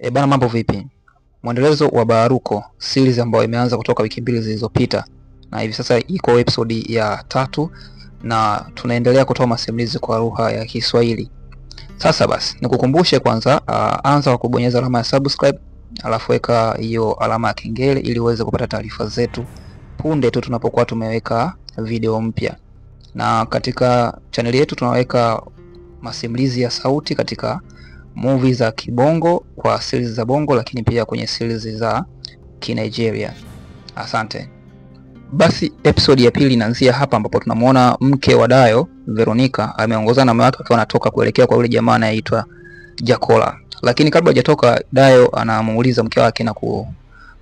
Bana, mambo vipi? Mwendelezo wa Baharuko series ambayo imeanza kutoka wiki mbili zilizopita na hivi sasa iko episode ya 3 na tunaendelea kutoa masimulizi kwa lugha ya Kiswahili. Sasa basi nikukumbushe kwanza, anza kwa kubonyeza alama ya subscribe, alafu weka hiyo alama ya kengele ili uweze kupata taarifa zetu punde tu tunapokuwa tumeweka video mpya. Na katika channel yetu tunaweka masimulizi ya sauti katika movies za kibongo kwa series za bongo, lakini pia kwenye series za Kinigeria. Asante. Basi episode ya pili inaanzia hapa ambapo tunamuona mke wa Dayo, Veronica, ameongozana na mume wake akiwa anatoka kuelekea kwa yule jamaa anayeitwa Jacola. Lakini kabla hajatoka, Dayo anamuuliza mke wake na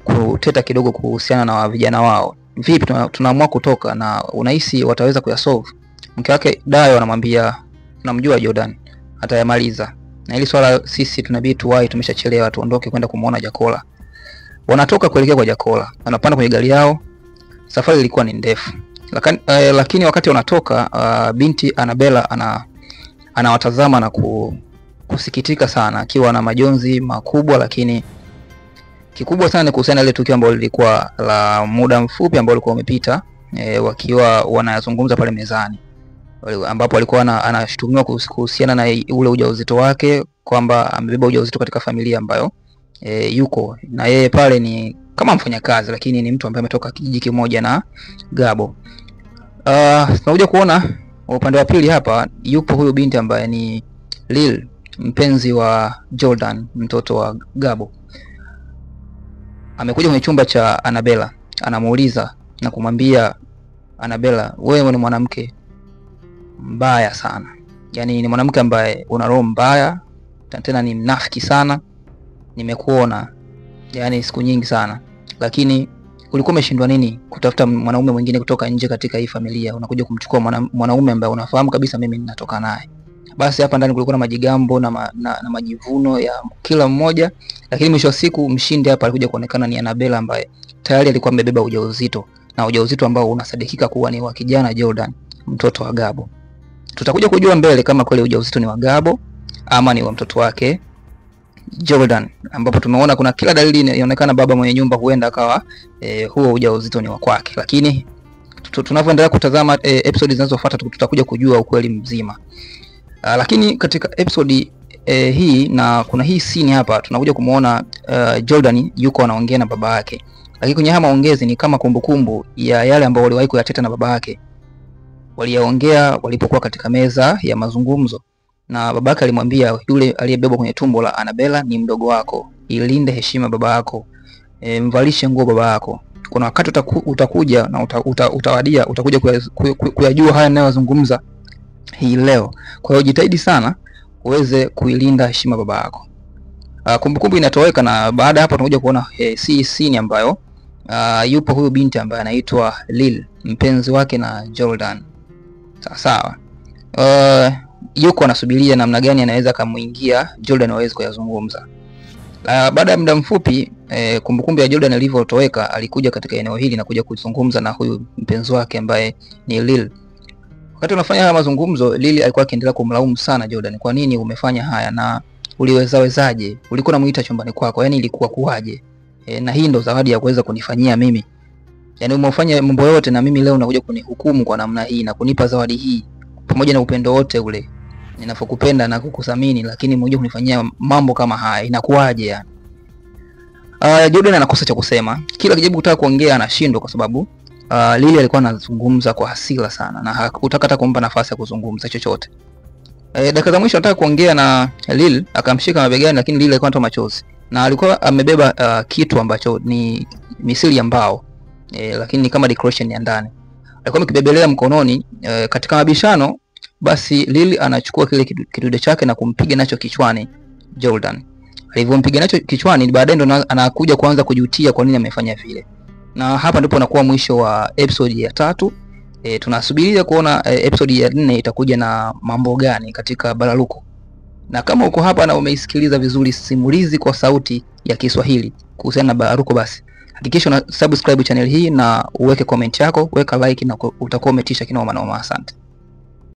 kuteta kidogo kuhusiana na vijana wao. Vipi tunaamua kutoka na unahisi wataweza kuyasolve? Mke wake Dayo anamwambia, tunamjua Jordan atayamaliza. Na hili swala sisi tunabidi tuwahi, tumeshachelewa, tuondoke kwenda kumuona Jacola. Wanatoka kuelekea kwa Jacola. Wanapanda kwenye gari yao. Safari ilikuwa ni ndefu. Lakini wakati wanatoka, binti Annabella anawatazama na kusikitika sana, akiwa na majonzi makubwa, lakini kikubwa sana ni kuhusiana ile tukio ambalo lilikuwa la muda mfupi ambao ulikuwa umepita, wakiwa wanazungumza pale mezani, ambapo alikuwa anashutumiwa kuhusiana na ule ujauzito wake, kwamba amebeba ujauzito katika familia ambayo yuko na yeye pale ni kama mfanyakazi, lakini ni mtu ambaye ametoka kijiji kimoja na Gabo. Tunakuja kuona upande wa pili hapa, yupo huyu binti ambaye ni Lil, mpenzi wa Jordan, mtoto wa Gabo. Amekuja kwenye chumba cha Annabella, anamuuliza na kumwambia Annabella, wewe ni mwanamke mbaya sana. Yaani ni mwanamke ambaye una roho mbaya, tena ni mnafiki sana. Nimekuona yani siku nyingi sana, lakini ulikuwa umeshindwa nini kutafuta mwanaume mwingine kutoka nje katika hii familia? Unakuja kumchukua mwanaume ambaye unafahamu kabisa mimi ninatoka naye. Basi hapa ndani kulikuwa na majigambo na majivuno ya kila mmoja, lakini mwisho wa siku mshindi hapa alikuja kuonekana ni Annabella, ambaye tayari alikuwa amebeba ujauzito, na ujauzito ambao unasadikika kuwa ni wa kijana Jordan, mtoto wa Gabo. Tutakuja kujua mbele kama kweli ujauzito ni wa Gabo ama ni wa mtoto wake Jordan, ambapo tumeona kuna kila dalili inaonekana baba mwenye nyumba huenda akawa huo ujauzito ni wa kwake. Lakini tunavyoendelea kutazama episode zinazofuata tutakuja kujua ukweli mzima. Lakini katika episode hii, na kuna hii scene hapa, tunakuja kumuona Jordan yuko anaongea na baba yake, lakini kwenye haya maongezi ni kama kumbukumbu ya yale ambayo waliwahi kuyateta na baba yake. Waliyaongea walipokuwa katika meza ya mazungumzo, na babake alimwambia yule aliyebebwa kwenye tumbo la Annabella ni mdogo wako, ilinde heshima baba yako, mvalishe nguo baba yako. Kuna wakati utakuja na utawadia, utakuja kuyajua haya ninayozungumza hii leo. Kwa hiyo jitahidi sana uweze kuilinda heshima baba yako. Kumbukumbu inatoweka, na baada hapo tunakuja kuona scene ambayo yupo huyu binti ambaye anaitwa Lil, mpenzi wake na Jordan. Sawa. Yuko anasubiria namna gani anaweza kumuingia Jordan aweze kuyazungumza. Baada ya muda mfupi, kumbukumbu ya Jordan ilivyotoweka, alikuja katika eneo hili na kuja kuzungumza na huyu mpenzi wake ambaye ni Lil. Wakati unafanya haya mazungumzo, Lil alikuwa akiendelea kumlaumu sana Jordan, kwa nini umefanya haya na uliwezaje? Ulikuwa unamuita chumbani kwako, yani ilikuwa kuwaje? Na hii ndo zawadi ya kuweza kunifanyia mimi. Yani umefanya mambo yote na mimi leo unakuja kunihukumu kwa namna hii na kunipa zawadi hii pamoja na upendo wote ule ninapokupenda na kukuthamini, lakini mmoja kunifanyia mambo kama haya, inakuwaje yani? Jordan anakosa cha kusema. Kila akijaribu kutaka kuongea anashindwa, kwa sababu Lily alikuwa anazungumza kwa hasira sana na hakutaka hata kumpa nafasi ya kuzungumza chochote. Dakika za mwisho anataka kuongea na Lily, akamshika mabegani, lakini Lily alikuwa anatoa machozi na alikuwa amebeba kitu ambacho ni misili ya mbao, lakini ni kama decoration ya ndani. Alikuwa amekibebelea mkononi. Katika mabishano, basi Lily anachukua kile kidude chake na kumpiga nacho kichwani Jordan. Alivyompiga nacho kichwani, baadaye ndo anakuja kuanza kujutia kwa nini amefanya vile. Na hapa ndipo unakuwa mwisho wa episode ya 3. Tunasubiria kuona episode ya 4 itakuja na mambo gani katika Baharuko. Na kama uko hapa na umeisikiliza vizuri simulizi kwa sauti ya Kiswahili kuhusiana na Baharuko, basi hakikisha una subscribe channel hii na uweke comment yako, weka like, na utakuwa umetisha kinoma noma. Asante.